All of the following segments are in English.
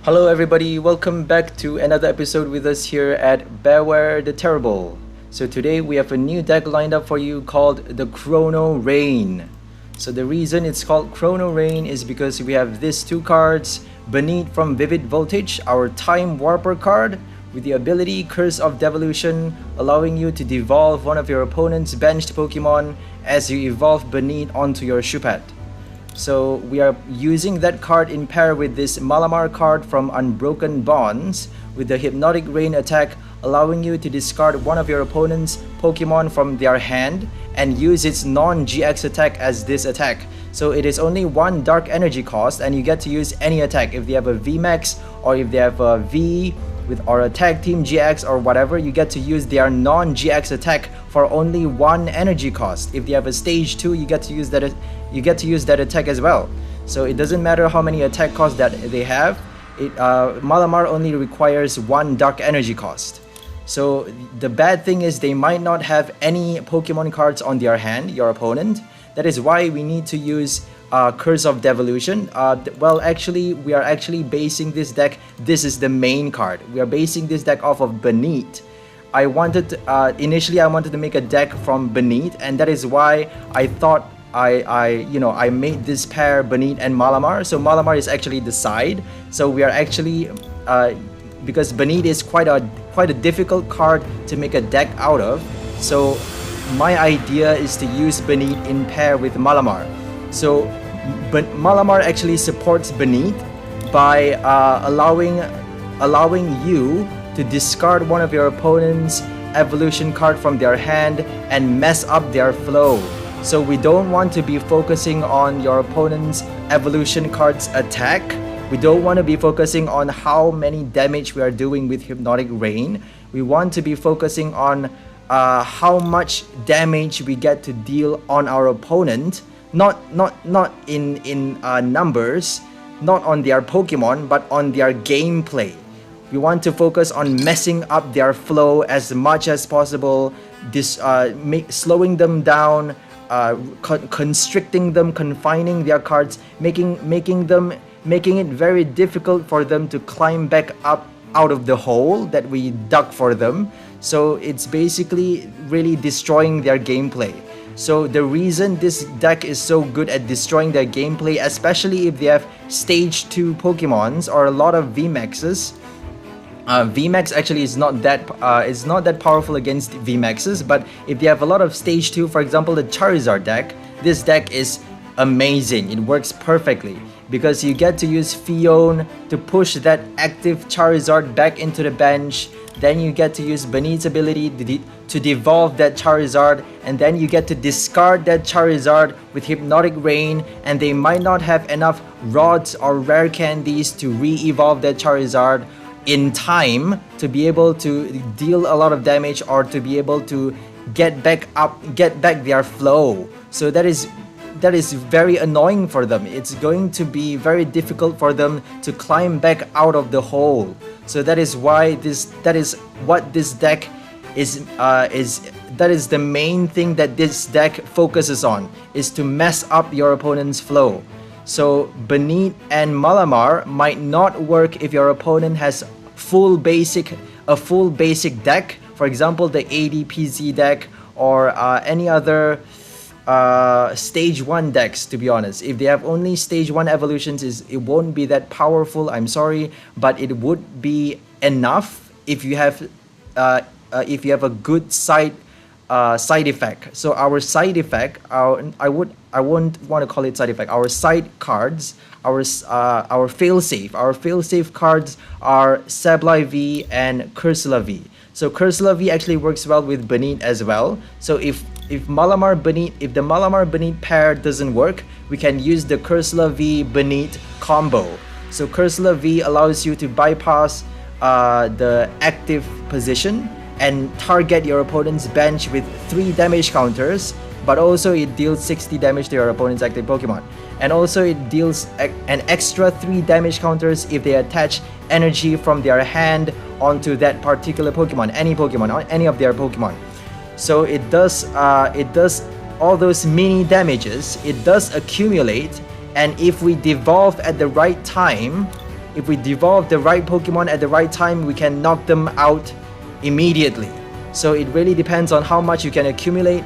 Hello everybody, welcome back to another episode with us here at Beware the Terrible. So today we have a new deck lined up for you called the Chrono Reign. So the reason it's called Chrono Reign is because we have these two cards, Banette from Vivid Voltage, our Time Warper card, with the ability Curse of Devolution, allowing you to devolve one of your opponent's benched Pokemon as you evolve Banette onto your Shupat. So we are using that card in pair with this Malamar card from Unbroken Bonds with the Hypnotic Reign attack, allowing you to discard one of your opponent's Pokemon from their hand and use its non-GX attack as this attack. So it is only one dark energy cost and you get to use any attack. If they have a VMAX or if they have a V or a tag team GX or whatever, you get to use their non-GX attack for only one energy cost. If they have a stage 2, you get to use that attack as well. So it doesn't matter how many attack costs that they have. Malamar only requires one dark energy cost. So the bad thing is they might not have any Pokemon cards on their hand, your opponent. That is why we need to use Curse of Devolution. Well, actually, we are actually basing this deck. This is the main card. We are basing this deck off of Banette. Initially I wanted to make a deck from Banette, and that is why I thought I made this pair Banette and Malamar. So Malamar is actually the side. So we are actually because Banette is quite a difficult card to make a deck out of. So my idea is to use Banette in pair with Malamar. So Malamar actually supports Banette by allowing you to discard one of your opponent's evolution card from their hand and mess up their flow. So we don't want to be focusing on your opponent's evolution card's attack. We don't want to be focusing on how many damage we are doing with Hypnotic Reign. We want to be focusing on how much damage we get to deal on our opponent, not in numbers, not on their Pokemon, but on their gameplay. We want to focus on messing up their flow as much as possible, slowing them down, constricting them, confining their cards, making it very difficult for them to climb back up out of the hole that we dug for them. So it's basically really destroying their gameplay. So the reason this deck is so good at destroying their gameplay, especially if they have stage 2 Pokemons or a lot of VMAXs. VMAX actually is not that powerful against VMAXs, but if they have a lot of stage 2, for example the Charizard deck, this deck is amazing. It works perfectly because you get to use Fion to push that active Charizard back into the bench. Then you get to use Banette's ability to devolve that Charizard, and then you get to discard that Charizard with Hypnotic Reign, and they might not have enough rods or rare candies to re-evolve that Charizard in time to be able to deal a lot of damage or to be able to get back their flow. So that is very annoying for them. It's going to be very difficult for them to climb back out of the hole. So that is why that is what this deck is that is the main thing that this deck focuses on, is to mess up your opponent's flow. So Banette and Malamar might not work if your opponent has a full basic deck, for example the ADPZ deck or any other stage 1 decks. To be honest, if they have only stage 1 evolutions, it won't be that powerful, I'm sorry, but it would be enough if you have a good side effect. So our side effect, I won't want to call it side effect, our side cards, our failsafe cards are Sableye V and Cursola V. So Cursola V actually works well with Banette as well. So if the Malamar Banette pair doesn't work, we can use the Cursola V Banette combo. So Cursola V allows you to bypass the active position and target your opponent's bench with 3 damage counters, but also it deals 60 damage to your opponent's active Pokemon. And also it deals an extra 3 damage counters if they attach energy from their hand onto that particular Pokemon, any of their Pokemon. So it does all those mini damages. It does accumulate, and if we devolve at the right time, if we devolve the right Pokemon at the right time, we can knock them out immediately. So it really depends on how much you can accumulate,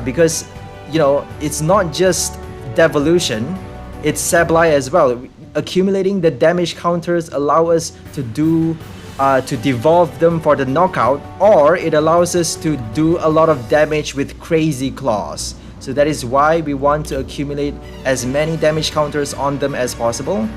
because you know, it's not just Devolution, it's Sableye as well. Accumulating the damage counters allow us to do to devolve them for the knockout, or it allows us to do a lot of damage with Crazy Claws. So that is why we want to accumulate as many damage counters on them as possible.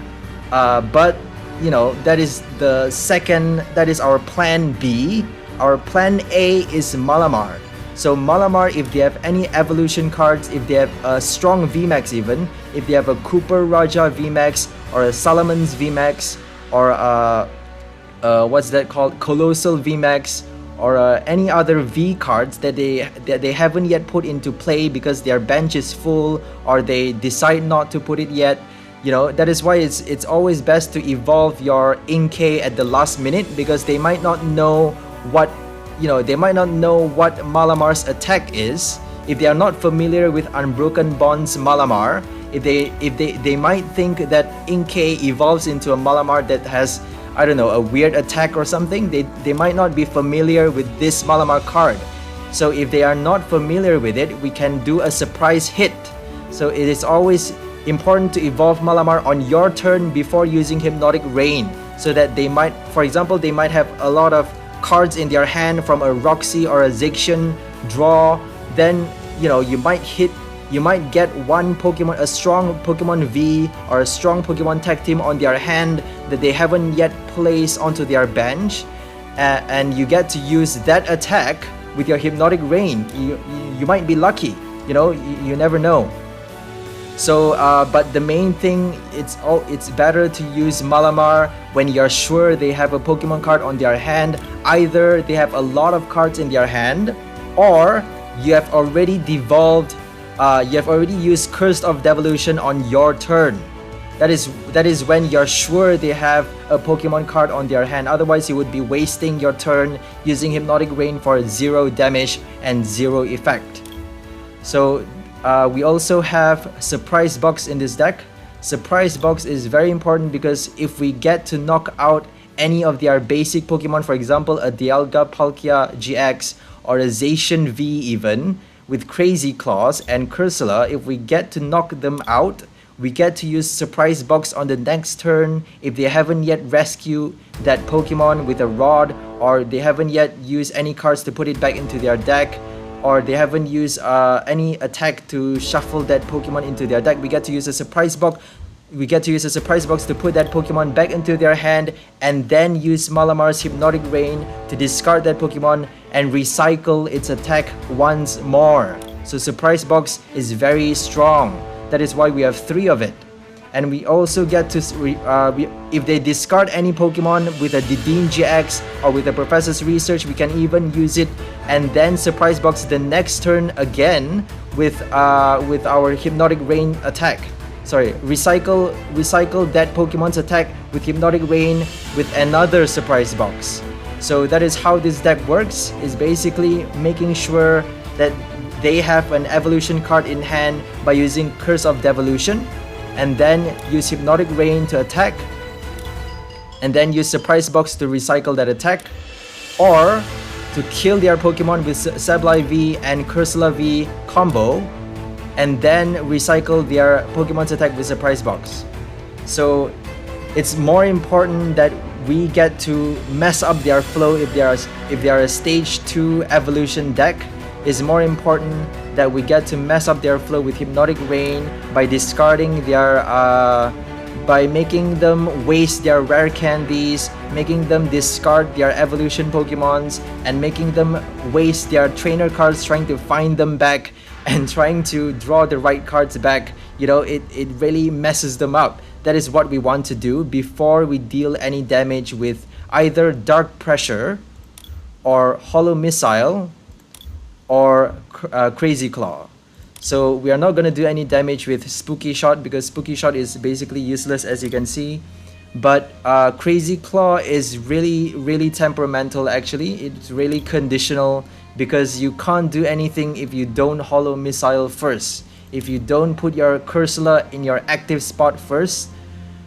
But you know, that is our plan B. Our plan A is Malamar. So Malamar, if they have any evolution cards, if they have a strong VMAX even, if they have a Cooper Raja VMAX or a Salamon's VMAX or what's that called, Colossal VMAX, or any other V cards that they haven't yet put into play because their bench is full or they decide not to put it yet. You know, that is why it's always best to evolve your Inkay at the last minute, because they might not know what Malamar's attack is. If they are not familiar with Unbroken Bonds Malamar, if they might think that Inkay evolves into a Malamar that has, I don't know, a weird attack or something. They might not be familiar with this Malamar card. So if they are not familiar with it, we can do a surprise hit. So it is always important to evolve Malamar on your turn before using Hypnotic Reign, so that they might, for example, they might have a lot of cards in their hand from a Roxy or a Zixian draw. Then, you know, you might get one Pokemon, a strong Pokemon V or a strong Pokemon tag team on their hand that they haven't yet placed onto their bench, and you get to use that attack with your Hypnotic Reign. You might be lucky, you know, you never know. So, but the main thing, it's better to use Malamar when you're sure they have a Pokemon card on their hand. Either they have a lot of cards in their hand, or you have already devolved. You have already used Curse of Devolution on your turn. That is when you're sure they have a Pokemon card on their hand. Otherwise, you would be wasting your turn using Hypnotic Reign for 0 damage and 0 effect. So we also have Surprise Box in this deck. Surprise Box is very important because if we get to knock out any of their basic Pokemon, for example, a Dialga Palkia GX or a Zacian V even, with Crazy Claws and Cursola, if we get to knock them out, we get to use Surprise Box on the next turn if they haven't yet rescued that Pokemon with a Rod, or they haven't yet used any cards to put it back into their deck, or they haven't used any attack to shuffle that Pokemon into their deck. We get to use a Surprise Box. We get to use a Surprise Box to put that Pokemon back into their hand, and then use Malamar's Hypnotic Reign to discard that Pokemon and recycle its attack once more. So Surprise Box is very strong. That is why we have 3 of it. And we also get to, if they discard any Pokemon with a Dideen GX or with a Professor's Research, we can even use it and then Surprise Box the next turn again with our Hypnotic Reign attack. Sorry, recycle that Pokemon's attack with Hypnotic Reign with another Surprise Box. So that is how this deck works, is basically making sure that they have an evolution card in hand by using Curse of Devolution, and then use Hypnotic Reign to attack, and then use Surprise Box to recycle that attack, or to kill their Pokemon with Sableye V and Cursola V combo, and then recycle their Pokemon's attack with Surprise Box. So it's more important that we get to mess up their flow if they are a stage 2 evolution deck. It's more important that we get to mess up their flow with Hypnotic Reign by discarding their by making them waste their rare candies, making them discard their evolution Pokemons, and making them waste their trainer cards trying to find them back and trying to draw the right cards back. You know, it really messes them up. That is what we want to do before we deal any damage with either Dark Pressure or Hollow Missile or Crazy Claw. So we are not going to do any damage with Spooky Shot because Spooky Shot is basically useless, as you can see. But Crazy Claw is really temperamental actually. It's really conditional because you can't do anything if you don't Hollow Missile first. If you don't put your Cursola in your active spot first,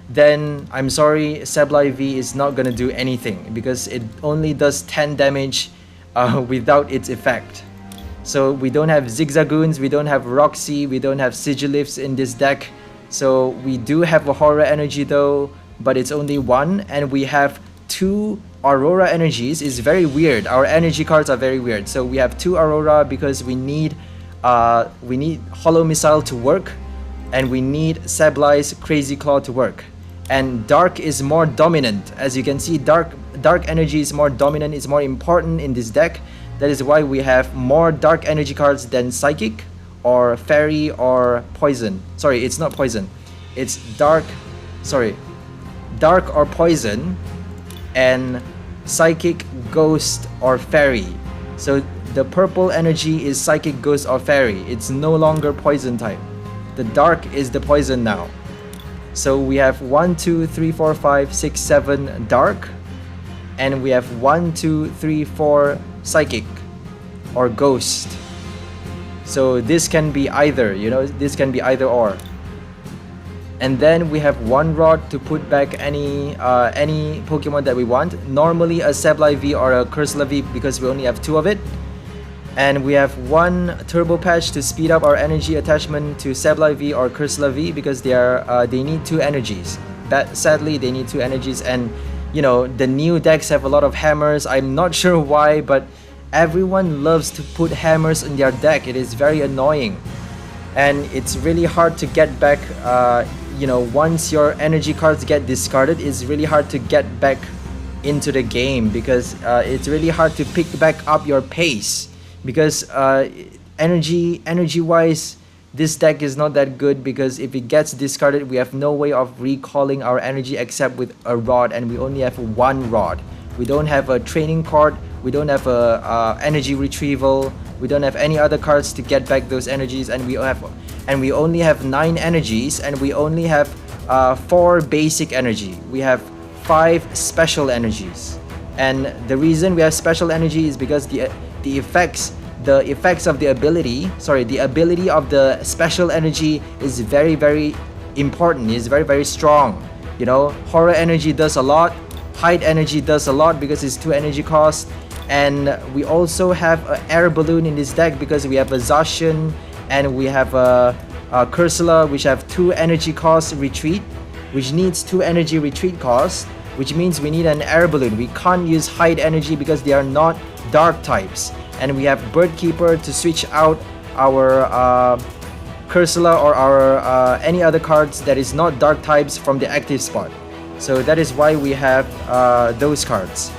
then I'm sorry, Sableye V is not gonna do anything because it only does 10 damage without its effect. So we don't have Zigzagoons, we don't have Roxy, we don't have Sigilifts in this deck. So we do have a Horror Energy though, but it's only one, and we have 2 Aurora Energies. It's very weird. Our energy cards are very weird. So we have 2 Aurora because we need Hollow Missile to work, and we need Sableye's Crazy Claw to work. And Dark is more dominant. As you can see, Dark Energy is more dominant, it's more important in this deck. That is why we have more Dark Energy cards than Psychic or Fairy or Poison. Sorry, it's not Poison. It's Dark or Poison and Psychic, Ghost or Fairy. So the purple energy is Psychic, Ghost or Fairy. It's no longer Poison type. The Dark is the Poison now. So we have 1, 2, 3, 4, 5, 6, 7 Dark, and we have 1, 2, 3, 4 Psychic or Ghost. So this can be either, this can be either or. And then we have 1 Rod to put back any Pokemon that we want. Normally a Sableye V or a Cursola V because we only have 2 of it. And we have 1 Turbo Patch to speed up our energy attachment to Sableye V or Cursola V because they need 2 energies. Sadly, they need 2 energies, and the new decks have a lot of hammers. I'm not sure why, but everyone loves to put hammers in their deck. It is very annoying, and it's really hard to get back. Once your energy cards get discarded, it's really hard to get back into the game because it's really hard to pick back up your pace. Because energy wise, this deck is not that good, because if it gets discarded, we have no way of recalling our energy except with a Rod, and we only have 1 Rod. We don't have a training card, we don't have a energy retrieval, we don't have any other cards to get back those energies, and we only have 9 energies, and we only have 4 basic energy. We have 5 special energies, and the reason we have special energy is because the effects of the ability of the special energy is very, very important. It's very, very strong. Horror energy does a lot, hide energy does a lot because it's 2 energy cost, and we also have an air balloon in this deck because we have a Zacian and we have a Cursola, which have 2 energy cost retreat, which needs 2 energy retreat cost, which means we need an air balloon. We can't use hide energy because they are not dark types. And we have Bird Keeper to switch out our Cursola or our any other cards that is not dark types from the active spot. So that is why we have those cards.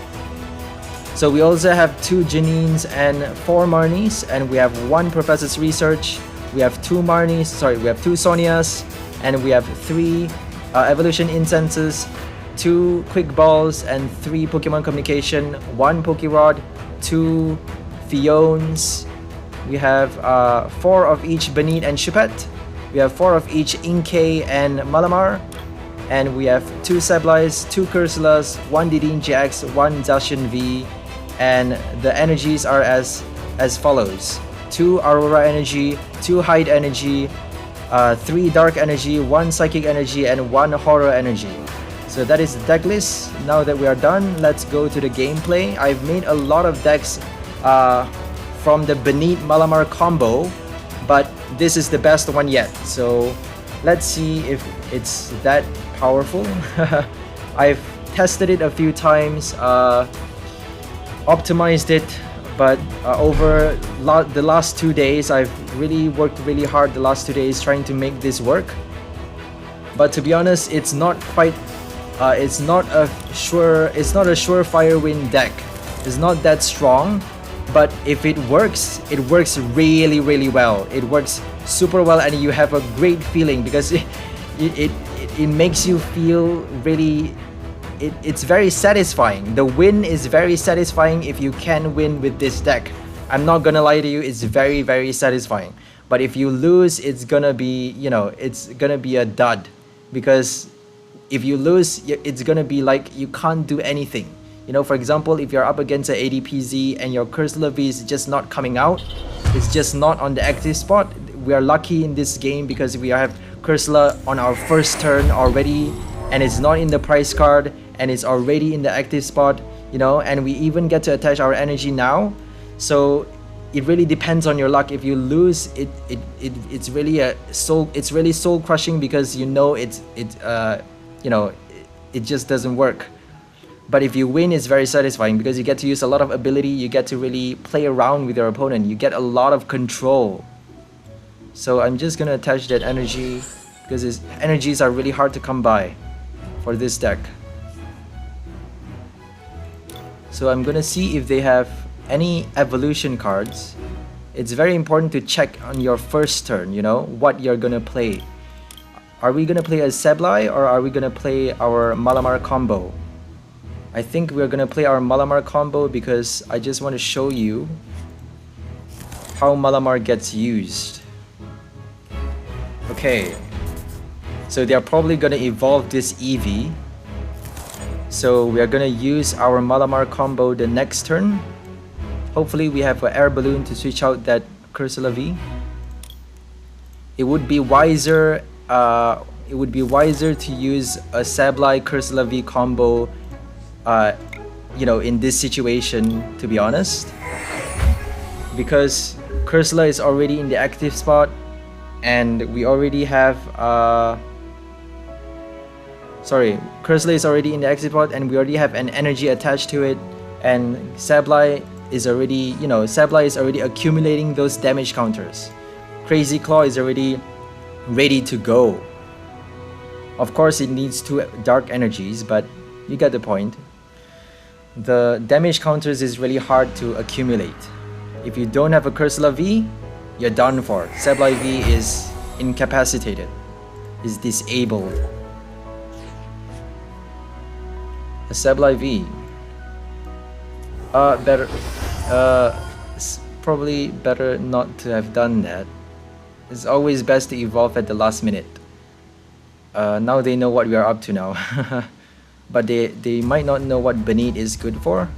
So we also have 2 Janines and 4 Marnies, and we have 1 Professor's Research. We have 2 Marnies, we have 2 Sonias, and we have 3 Evolution Incenses, 2 Quick Balls, and 3 Pokemon Communication, 1 Pokérod, 2 Fiones. We have 4 of each Banette and Choupette. We have 4 of each Inkay and Malamar. And we have 2 Sableyes, 2 Cursolas, 1 Didin GX, 1 Zacian V. And the energies are as follows: 2 Aurora Energy, 2 Hide Energy, 3 Dark Energy, 1 Psychic Energy, and 1 Horror Energy. So that is the deck list. Now that we are done, let's go to the gameplay. I've made a lot of decks from the Banette Malamar combo, but this is the best one yet. So let's see if it's that powerful. I've tested it a few times, optimized it, but over the last 2 days, I've really worked really hard the last 2 days trying to make this work. But to be honest, it's not quite. It's not a surefire win deck. It's not that strong, but if it works really, really well. It works super well, and you have a great feeling because it makes you feel really. It's very satisfying. The win is very satisfying if you can win with this deck. I'm not gonna lie to you, it's very, very satisfying. But if you lose, it's gonna be, it's gonna be a dud, because if you lose, it's gonna be like you can't do anything. For example, if you're up against an ADPZ and your Cursola V is just not coming out, it's just not on the active spot. We are lucky in this game because we have Cursola on our first turn already and it's not in the price card, and it's already in the active spot, you know, and we even get to attach our energy now. So it really depends on your luck. If you lose, it's really soul crushing, because you know it just doesn't work. But if you win, it's very satisfying because you get to use a lot of ability, you get to really play around with your opponent, you get a lot of control. So I'm just gonna attach that energy because his energies are really hard to come by for this deck. So I'm gonna see if they have any evolution cards. It's very important to check on your first turn, you know, what you're gonna play. Are we gonna play a Sableye or are we gonna play our Malamar combo? I think we're gonna play our Malamar combo because I just want to show you how Malamar gets used. Okay, so they're probably gonna evolve this Eevee. So we are gonna use our Malamar combo the next turn. Hopefully we have an air balloon to switch out that Cursola V. It would be wiser to use a Sableye Cursola V combo, you know, in this situation, to be honest, because Cursola is already in the active spot, and we already have Cursola is already in the active spot, and we already have an energy attached to it, and Sableye is already, you know, Sableye is already accumulating those damage counters. Crazy Claw is already ready to go. Of course, it needs 2 dark energies, but you get the point. The damage counters is really hard to accumulate. If you don't have a Cursola V, you're done for. Sableye V is incapacitated, is disabled. A Sableye V. It's probably better not to have done that. It's always best to evolve at the last minute. Now they know what we are up to now. But they might not know what Banette is good for.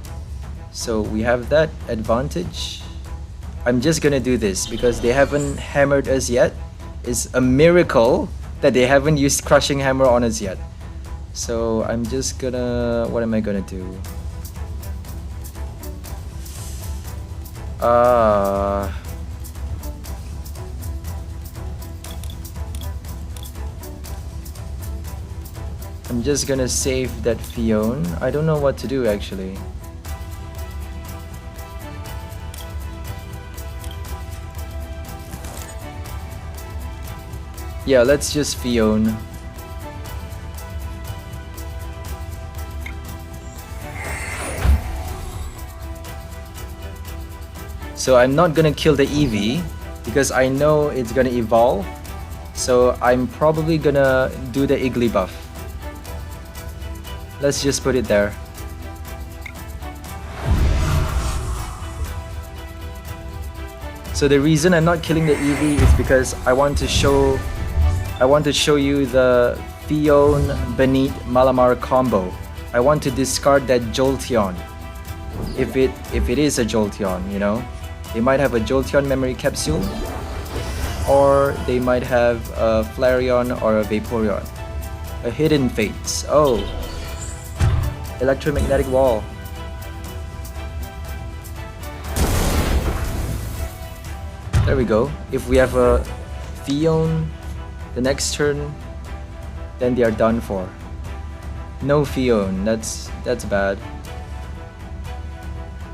So we have that advantage. I'm just gonna do this because they haven't hammered us yet. It's a miracle that they haven't used Crushing Hammer on us yet. So I'm just gonna... what am I gonna do? I'm just gonna save that Fion. I don't know what to do actually. Yeah, let's just Fion. So I'm not gonna kill the Eevee because I know it's gonna evolve. So I'm probably gonna do the Igglybuff. Let's just put it there. So the reason I'm not killing the Eevee is because I want to show you the Fion Banette Malamar combo. I want to discard that Jolteon. If it is a Jolteon, you know. They might have a Jolteon memory capsule, or they might have a Flareon or a Vaporeon. A Hidden Fates. Oh. Electromagnetic Wall. There we go. If we have a Fion the next turn, then they are done for. No Fion, that's bad.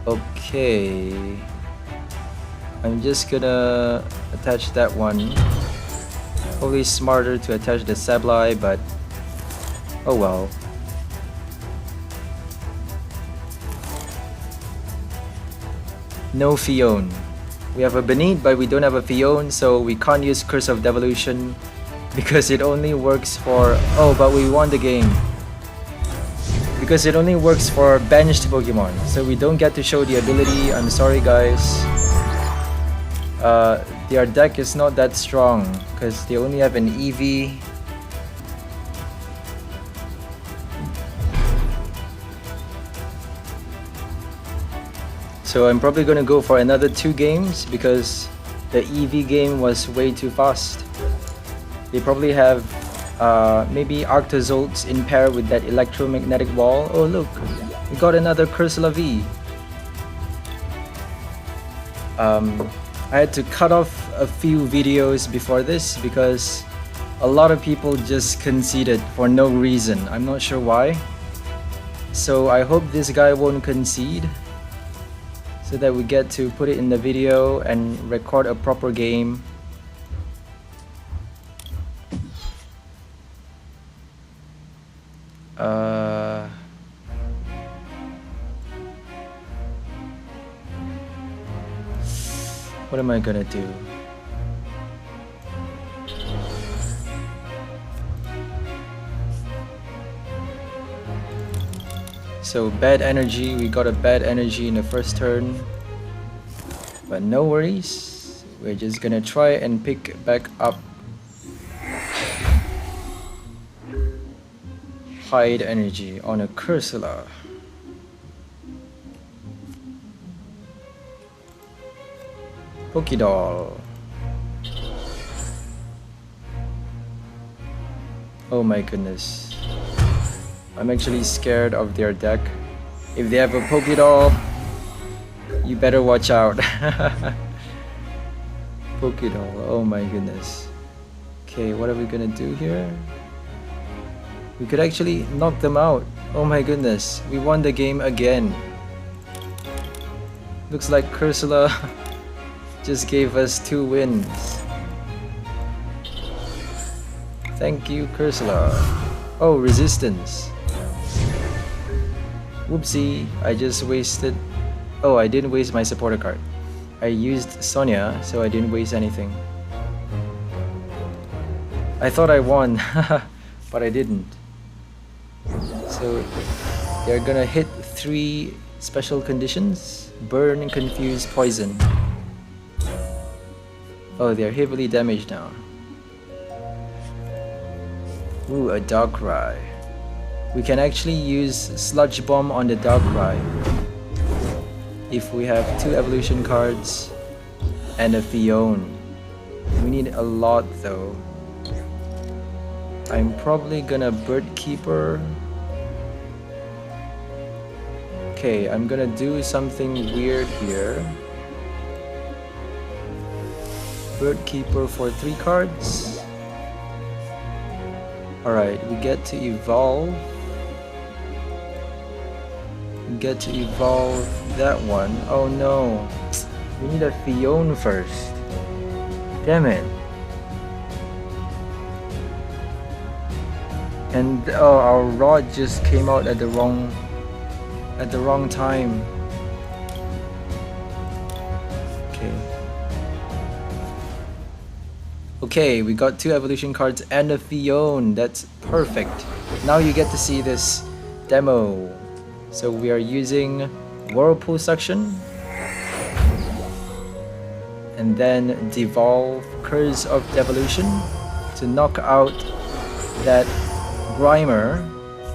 Okay. I'm just gonna attach that one. Probably smarter to attach the Sableye, but oh well. No Fion. We have a Banette, but we don't have a Fion, so we can't use Curse of Devolution because it only works for... oh, but we won the game. Because it only works for benched Pokemon, so we don't get to show the ability. I'm sorry guys. Their deck is not that strong because they only have an Eevee. So I'm probably gonna go for another 2 games because the Eevee game was way too fast. They probably have maybe Arctozolts in pair with that electromagnetic wall. Oh look, we got another Cursola V. I had to cut off a few videos before this because a lot of people just conceded for no reason. I'm not sure why. So I hope this guy won't concede, so that we get to put it in the video and record a proper game. What am I gonna do? So bad energy, we got a bad energy in the first turn, but no worries, we're just gonna try and pick back up hide energy on a Cursola. Pokédoll. Oh my goodness. I'm actually scared of their deck. If they have a Pokédoll, you better watch out. Pokédoll, oh my goodness. Okay, what are we gonna do here? We could actually knock them out. Oh my goodness, we won the game again. Looks like Cursola just gave us 2 wins. Thank you, Cursola. Oh, resistance. Whoopsie, I just wasted... Oh, I didn't waste my supporter card. I used Sonia, so I didn't waste anything. I thought I won, but I didn't. So, they're gonna hit 3 special conditions. Burn, confuse, poison. Oh, they're heavily damaged now. Ooh, a Darkrai. We can actually use Sludge Bomb on the Darkrai if we have 2 evolution cards and a Fione. We need a lot though. I'm probably gonna Bird Keeper. Okay, I'm gonna do something weird here. Bird Keeper for 3 cards. Alright, we get to evolve. We get to evolve that one. Oh no. We need a Fione first. Damn it. And oh, our rod just came out at the wrong time. Okay, we got 2 evolution cards and a Fione. That's perfect. Now you get to see this demo. So we are using Whirlpool Suction and then Devolve Curse of Devolution to knock out that Grimer.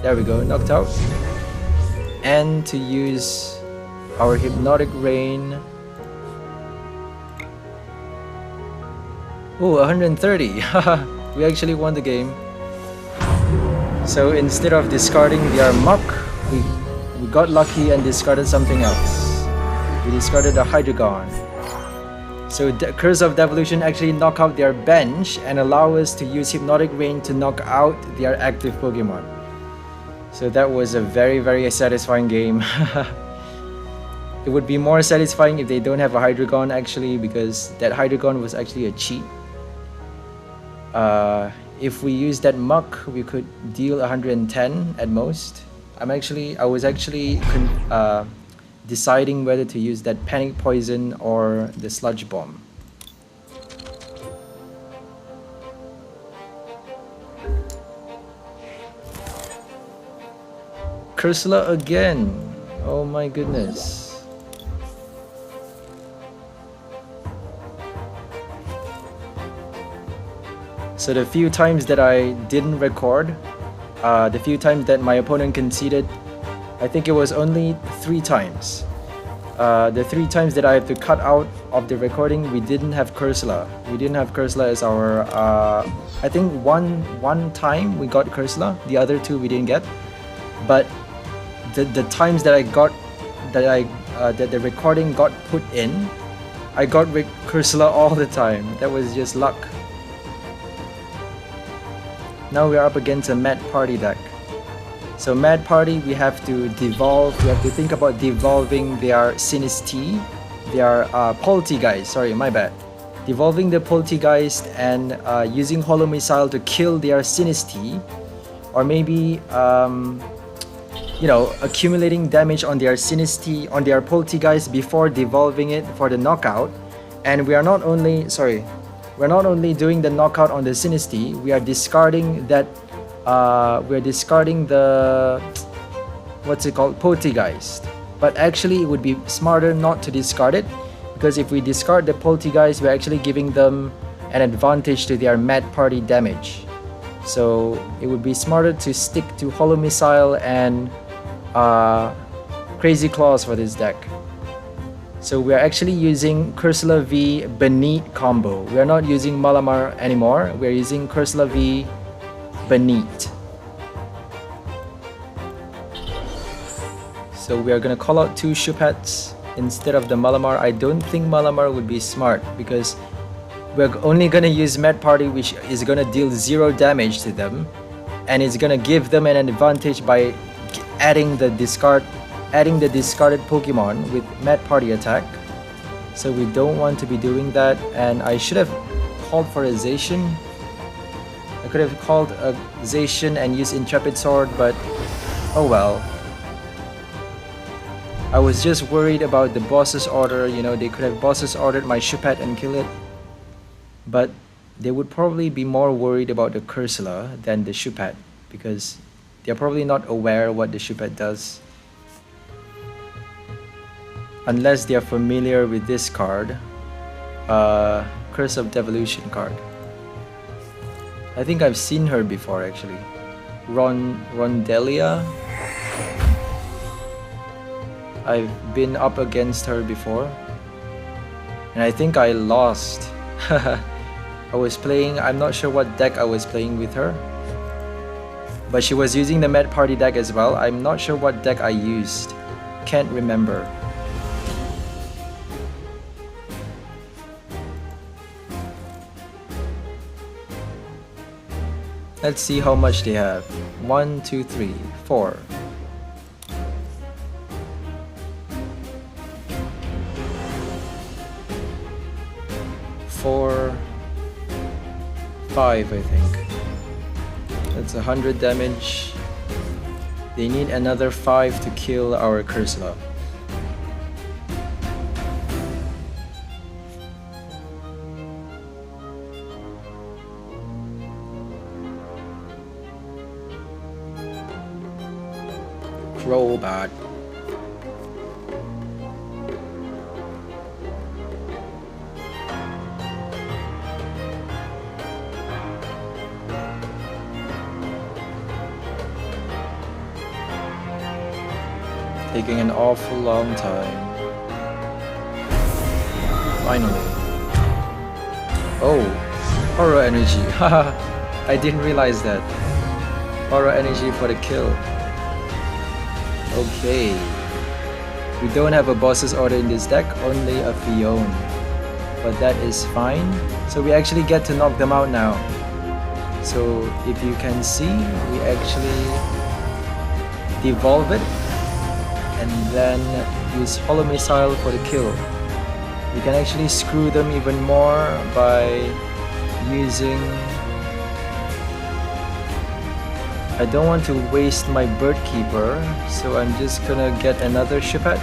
There we go, knocked out. And to use our Hypnotic Reign. Oh, 130. We actually won the game. So instead of discarding their Muck, we got lucky and discarded something else. We discarded a Hydreigon. So Curse of Devolution actually knock out their bench and allow us to use Hypnotic Reign to knock out their active Pokemon. So that was a very, very satisfying game. It would be more satisfying if they don't have a Hydreigon actually, because that Hydreigon was actually a cheat. If we use that Muck, we could deal 110 at most. I was actually deciding whether to use that Panic Poison or the Sludge Bomb. Cursola again. Oh my goodness. So the few times that I didn't record, the few times that my opponent conceded, I think it was only 3 times. the 3 times that I have to cut out of the recording, we didn't have Cursola. We didn't have Cursola as our, I think one time we got Cursola, the other 2 we didn't get. But the times that I got, that the recording got put in, I got Cursola all the time. That was just luck. Now we are up against a Mad Party deck. So Mad Party, we have to devolve, we have to think about devolving their Sinistea, their Poltergeist, sorry, my bad. Devolving the Poltergeist and using Hollow Missile to kill their Sinistea, or maybe, you know, accumulating damage on their Sinistea, on their Poltergeist before devolving it for the knockout. And we are not only, sorry, we're not only doing the knockout on the Sinistea, we are discarding that, we're discarding the, what's it called, Poltergeist. But actually it would be smarter not to discard it, because if we discard the Poltergeist, we're actually giving them an advantage to their Mad Party damage. So it would be smarter to stick to Hollow Missile and Crazy Claws for this deck. So we're actually using Cursola V Banette combo. We're not using Malamar anymore. We're using Cursola V Banette. So we are gonna call out 2 Shupats instead of the Malamar. I don't think Malamar would be smart because we're only gonna use Mad Party, which is gonna deal 0 damage to them, and it's gonna give them an advantage by adding the discarded Pokemon with Mad Party attack. So we don't want to be doing that, and I should have called for a Zacian. I could have called a Zacian and used Intrepid Sword, but oh well. I was just worried about the boss's order, you know, they could have boss's ordered my Shupat and kill it. But they would probably be more worried about the Cursola than the Shupat, because they're probably not aware what the Shupat does. Unless they're familiar with this card, Curse of Devolution card. I think I've seen her before actually. Rondelia. I've been up against her before, and I think I lost. I was playing, I'm not sure what deck I was playing with her, but she was using the Mad Party deck as well. I'm not sure what deck I used, can't remember. Let's see how much they have. 1, 2, 3, 4. 4, 5, I think. That's 100 damage. They need another 5 to kill our Cursola. Robot. Taking an awful long time. Finally. Oh, Aura Energy. Haha, I didn't realize that. Aura Energy for the kill. Okay. We don't have a boss's order in this deck, only a Fion. But that is fine. So we actually get to knock them out now. So if you can see, we actually devolve it and then use Hollow Missile for the kill. We can actually screw them even more by using... I don't want to waste my Bird Keeper, so I'm just gonna get another Shupat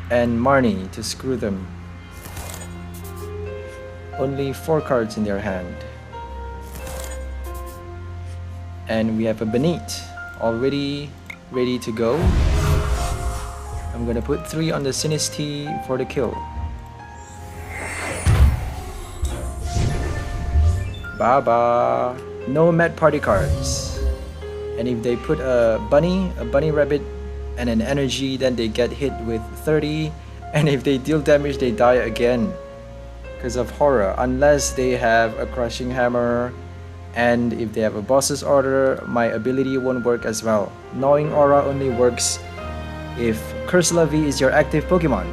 and Marnie to screw them. Only 4 cards in their hand. And we have a Banette already ready to go. I'm gonna put 3 on the Sinistea for the kill. Baba. No Mad Party cards. And if they put a bunny rabbit and an energy, then they get hit with 30, and if they deal damage they die again because of horror, unless they have a crushing hammer. And if they have a boss's order, my ability won't work as well. Gnawing aura only works if Cursola V is your active Pokemon.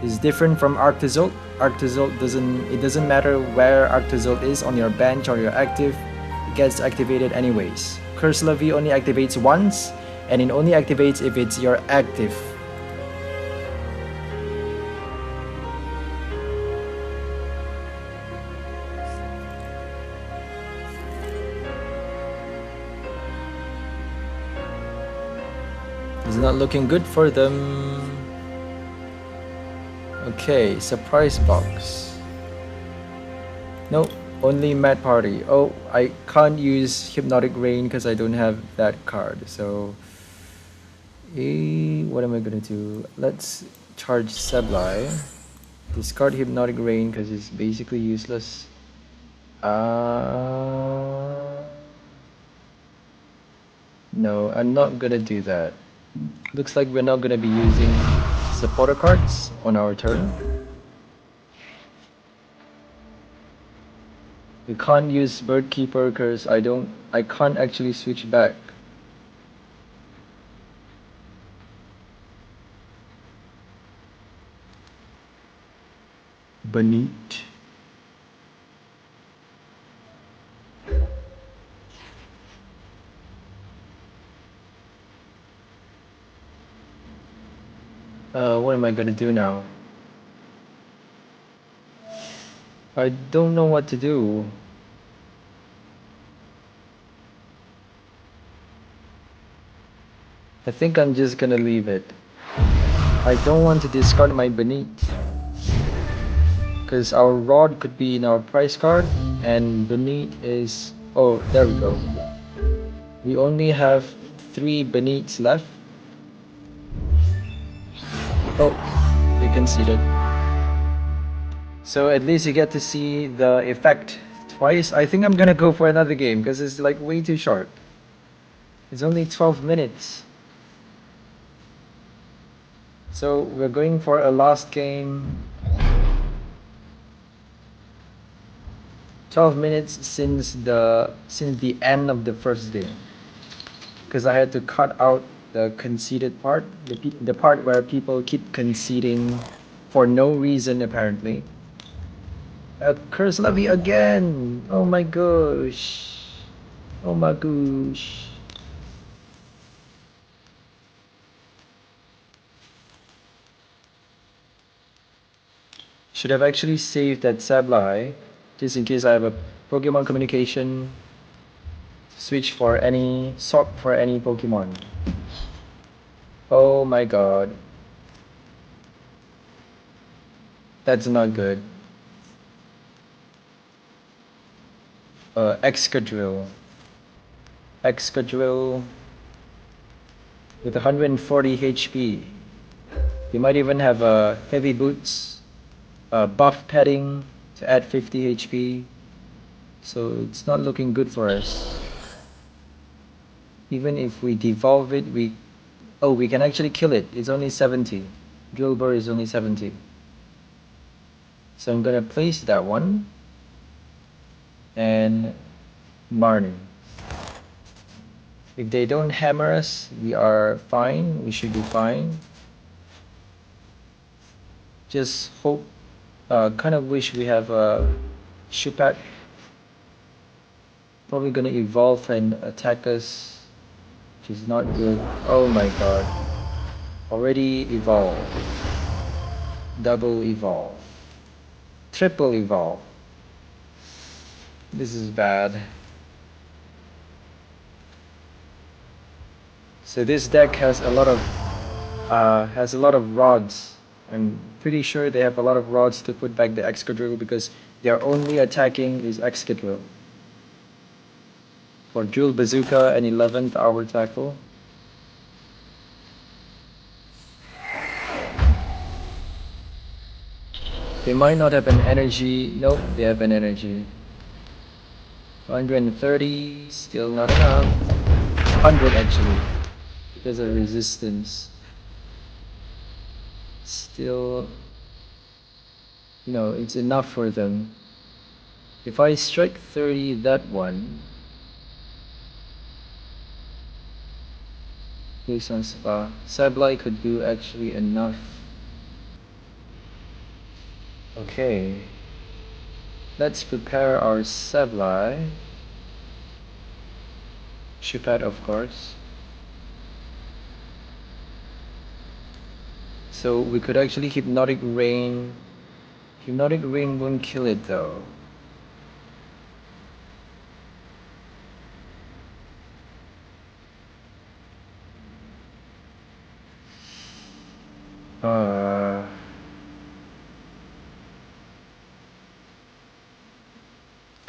It's different from Arctozolt. Arctozolt doesn't matter where Arctozolt is, on your bench or your active, it gets activated anyways. Cursola V only activates once, and it only activates if it's your active. It's not looking good for them. Okay, surprise box. Nope, only Mad Party. Oh, I can't use Hypnotic Reign because I don't have that card. So, what am I gonna do? Let's charge Sableye. Discard Hypnotic Reign because it's basically useless. No, I'm not gonna do that. Looks like we're not gonna be using supporter cards on our turn. We can't use Bird Keeper because I can't actually switch back. Banette. What am I gonna do now? I don't know what to do. I think I'm just gonna leave it. I don't want to discard my Banette, because our Rod could be in our prize card, and Banette is... Oh, there we go. We only have 3 Banettes left. Oh, we conceded. So at least you get to see the effect twice. I think I'm gonna go for another game because it's like way too short. It's only 12 minutes. So we're going for a last game. 12 minutes since the end of the first day. Because I had to cut out the conceded part, the part where people keep conceding for no reason apparently. Curse Levy again! Oh my gosh! Oh my gosh! Should have actually saved that Sableye, just in case I have a Pokemon communication switch for any swap for any Pokemon. Oh my god. That's not good. Excadrill. Excadrill with 140 HP. You might even have heavy boots, buff padding to add 50 HP. So it's not looking good for us. Even if we devolve it, we can actually kill it. It's only 70. Drillbur is only 70. So I'm gonna place that one. And Marnie. If they don't hammer us, we are fine. We should be fine. Just hope, kind of wish we have a Shupat. Probably gonna evolve and attack us, which is not good. Oh my god. Already evolve. Double evolve. Triple evolve. This is bad. So this deck has a lot of rods. I'm pretty sure they have a lot of rods to put back the Excadrill because their only attacking is Excadrill. For Jewel Bazooka and 11th hour tackle. They might not have an energy. Nope, they have an energy. 130, still not enough. 100 actually. because of resistance. Still, it's enough for them. If I strike 30 that one, based on Sableye could do actually enough. Okay, let's prepare our Sableye. Shipad, of course. So we could actually Hypnotic Reign. Hypnotic Reign won't kill it though.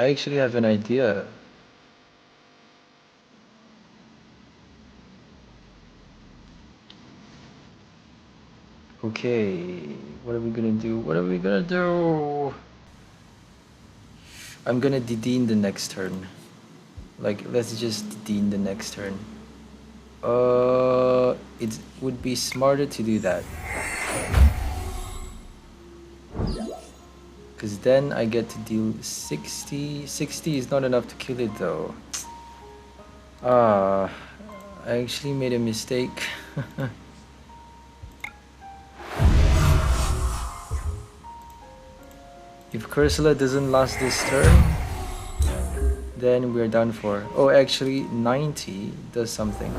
I actually have an idea. Okay, what are we gonna do? What are we gonna do? I'm gonna Dedeen the next turn. Like, let's just Dedeen the next turn. It would be smarter to do that. Because then I get to deal 60. 60 is not enough to kill it though. I actually made a mistake. If Cursola doesn't last this turn, then we're done for. Oh, actually 90 does something.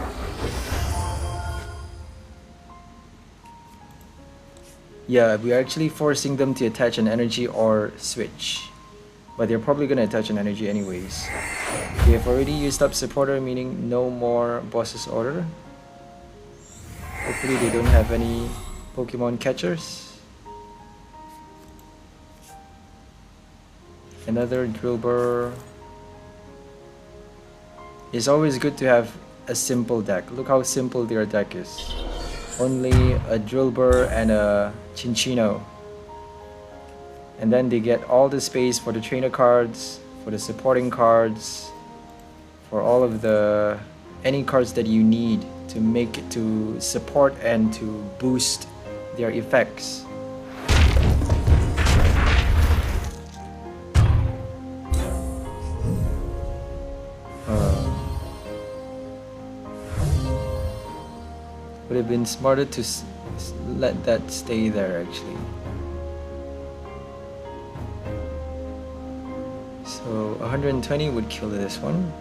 Yeah, we're actually forcing them to attach an energy or switch. But they're probably gonna attach an energy anyways. We have already used up supporter, meaning no more boss's order. Hopefully they don't have any Pokemon catchers. Another Drillbur. It's always good to have a simple deck. Look how simple their deck is. Only a Drillbur and a Chinchino. And then they get all the space for the trainer cards, for the supporting cards, for all of the any cards that you need to make it to support and to boost their effects. Would have been smarter to let that stay there actually. So 120 would kill this one.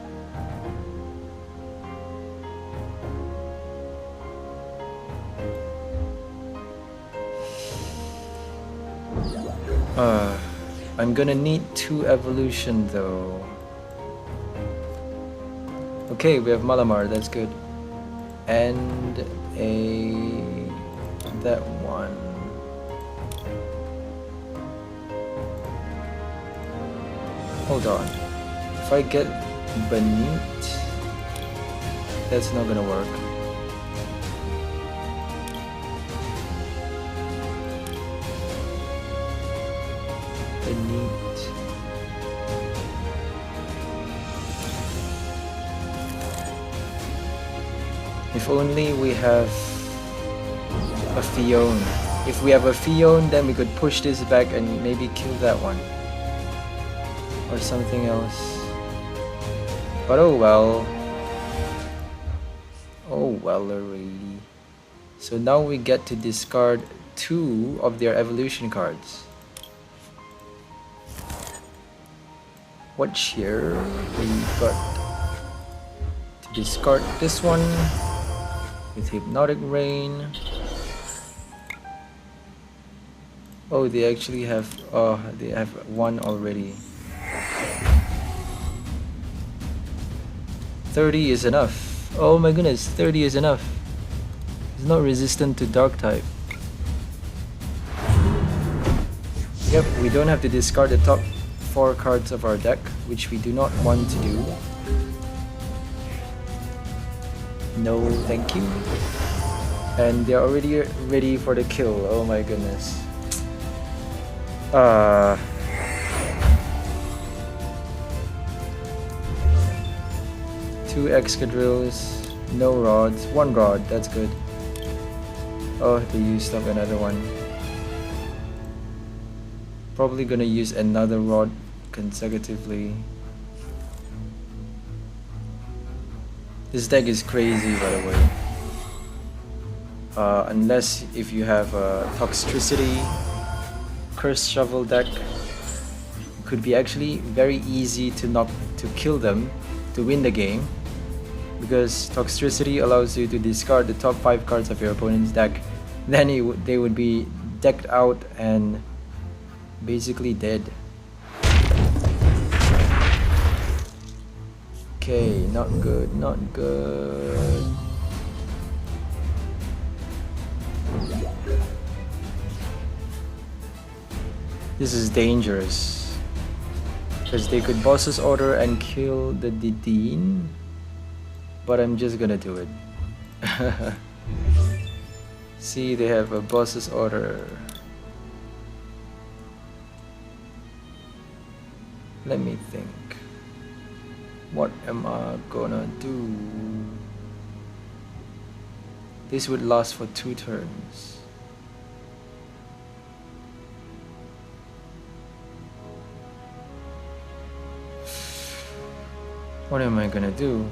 I'm gonna need 2 evolution though. Okay, we have Malamar, that's good. And that one. Hold on. If I get Banette, that's not gonna work. Banette. If only we have a Fion. If we have a Fion, then we could push this back and maybe kill that one. Or something else. But oh well. Oh well already. So now we get to discard 2 of their evolution cards. What cheer? We got to discard this one with Hypnotic Reign. Oh, they actually have they have 1 already. 30 is enough. Oh my goodness, 30 is enough. It's not resistant to dark type. Yep, we don't have to discard the top 4 cards of our deck, which we do not want to do. No, thank you. And they're already ready for the kill. Oh my goodness. 2 Excadrills. No rods. One rod, that's good. Oh, they used up another one. Probably gonna use another rod consecutively. This deck is crazy, by the way. Unless if you have a Toxtricity Curse Shovel deck, it could be actually very easy to kill them to win the game, because Toxtricity allows you to discard the top 5 cards of your opponent's deck. Then they would be decked out and basically dead. Okay, not good, not good. This is dangerous, because they could boss's order and kill the Dideen, but I'm just gonna do it. See, they have a boss's order. Let me think. What am I gonna do? This would last for 2 turns. What am I gonna do?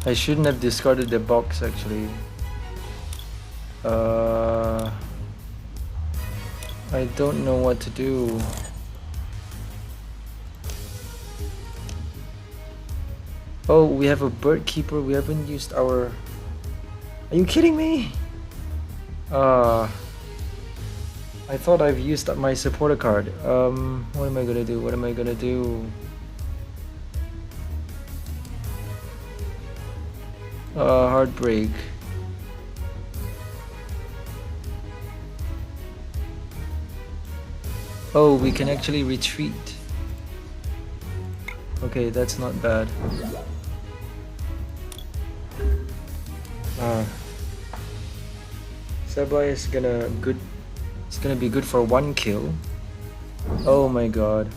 I shouldn't have discarded the box actually. I don't know what to do. Oh, we have a bird keeper. We haven't used our... Are you kidding me? I thought I've used up my supporter card. What am I gonna do? What am I gonna do? Heartbreak. Oh, we can actually retreat. Okay, that's not bad. Sableye is gonna be good for 1 kill. Oh my god.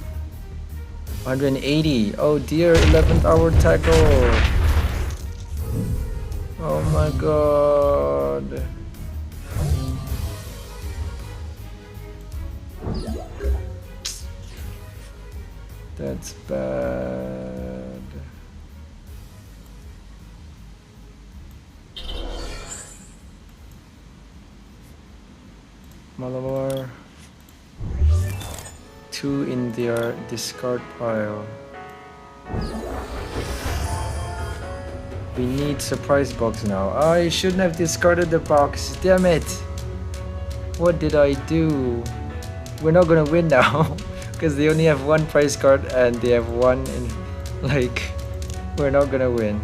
180. Oh dear, 11th hour tackle. Oh my god. That's bad. Malamar. 2 in their discard pile. We need surprise box now. I shouldn't have discarded the box. Damn it. What did I do? We're not gonna win now. Because they only have 1 prize card and they have 1 in... Like... We're not gonna win.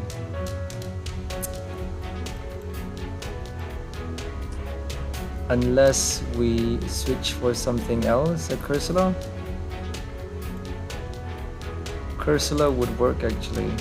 Unless we switch for something else. A Cursola? Cursola would work actually.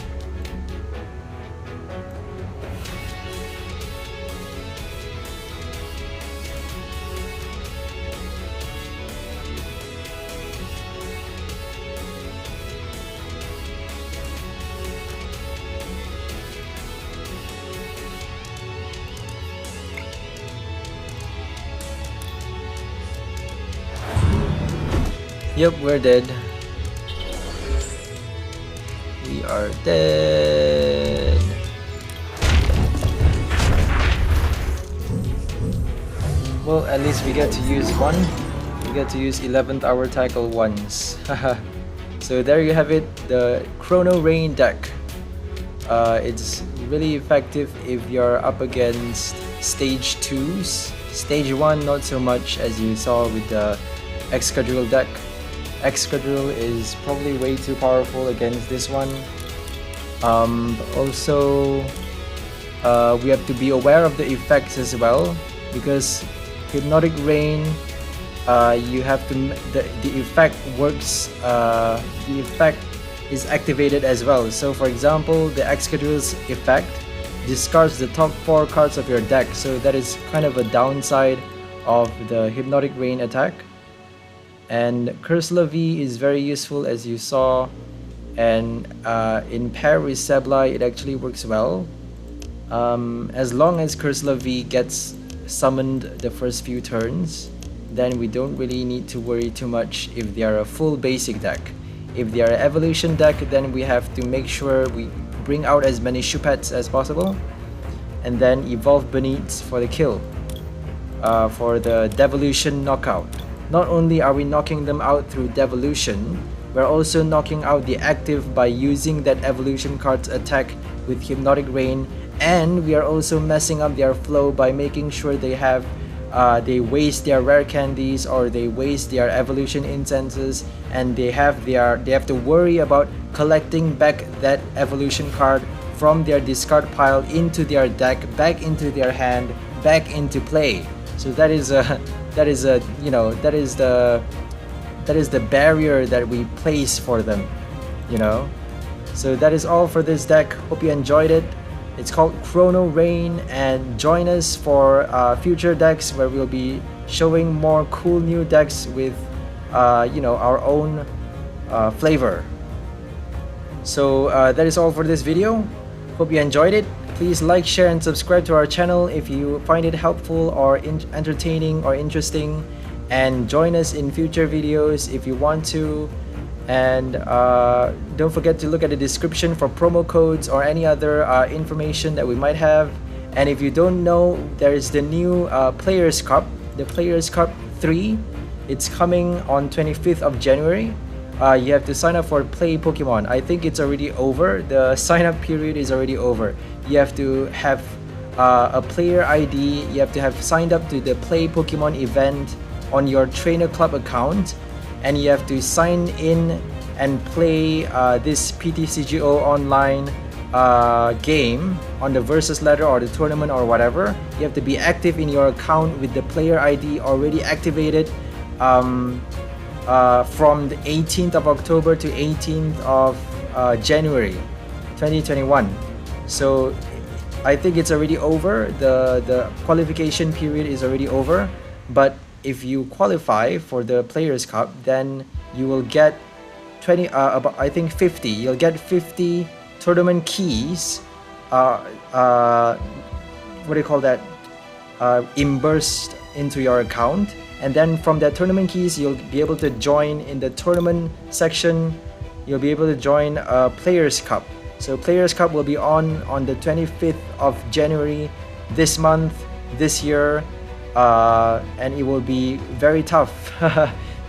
Yep, we're dead. We are dead. Well, at least we get to use 1. We get to use 11th hour tackle once. So there you have it, the Chrono Reign deck. It's really effective if you're up against stage 2s. Stage 1 not so much, as you saw with the Excadrill deck. Excadrill is probably way too powerful against this one. But also we have to be aware of the effects as well, because Hypnotic Reign, you have to the effect works. The effect is activated as well. So for example, the Executor's effect discards the top 4 cards of your deck. So that is kind of a downside of the Hypnotic Reign attack. And Cursola V is very useful, as you saw, and in pair with Sableye it actually works well. As long as Cursola V gets summoned the first few turns, then we don't really need to worry too much if they are a full basic deck. If they are an evolution deck, then we have to make sure we bring out as many Shuppets as possible, and then evolve Banette for the kill, for the Devolution knockout. Not only are we knocking them out through Devolution, we're also knocking out the active by using that evolution card's attack with Hypnotic Reign, and we are also messing up their flow by making sure they have they waste their rare candies, or they waste their evolution incenses, and they have to worry about collecting back that evolution card from their discard pile into their deck, back into their hand, back into play. So that is the barrier that we place for them, you know. So that is all for this deck. Hope you enjoyed it. It's called Chrono Reign, and join us for future decks where we'll be showing more cool new decks with our own flavor. So that is all for this video. Hope you enjoyed it. Please like, share, and subscribe to our channel if you find it helpful or entertaining or interesting, and join us in future videos if you want to. And don't forget to look at the description for promo codes or any other information that we might have. And if you don't know, there is the new Players Cup, the Players Cup 3. It's coming on 25th of January. You have to sign up for Play Pokemon. I think it's already over. The sign up period is already over. You have to have a player ID. You have to have signed up to the Play Pokemon event on your Trainer Club account, and you have to sign in and play this PTCGO online game on the versus ladder or the tournament or whatever. You have to be active in your account with the player ID already activated from the 18th of October to 18th of January 2021. So I think it's already over. The qualification period is already over, but if you qualify for the Players Cup, then you will get 50. You'll get 50 tournament keys. What do you call that? Immersed into your account, and then from that tournament keys, you'll be able to join in the tournament section. You'll be able to join a Players Cup. So Players Cup will be on the 25th of January this month, this year. And it will be very tough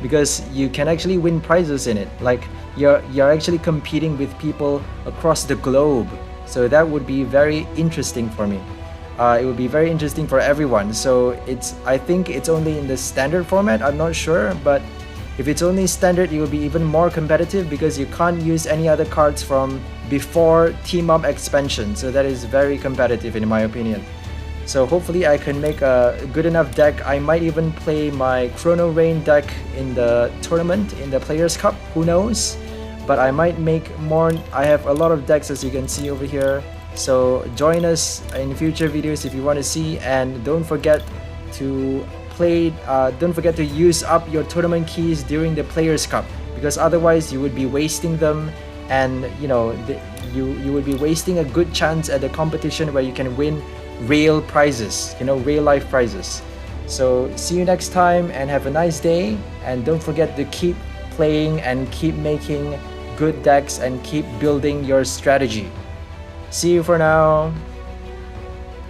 because you can actually win prizes in it. Like you're actually competing with people across the globe. So that would be very interesting for me. It would be very interesting for everyone. So I think it's only in the standard format. I'm not sure, but if it's only standard, it will be even more competitive because you can't use any other cards from before Team Up expansion. So that is very competitive in my opinion. So hopefully I can make a good enough deck. I might even play my Chrono Reign deck in the tournament, in the Players Cup, who knows. But I might make more. I have a lot of decks, as you can see over here. So join us in future videos if you want to see, and don't forget to don't forget to use up your tournament keys during the Players Cup, because otherwise you would be wasting them, and you would be wasting a good chance at the competition where you can win real prizes, real life prizes. So see you next time and have a nice day, and don't forget to keep playing and keep making good decks and keep building your strategy. See you for now.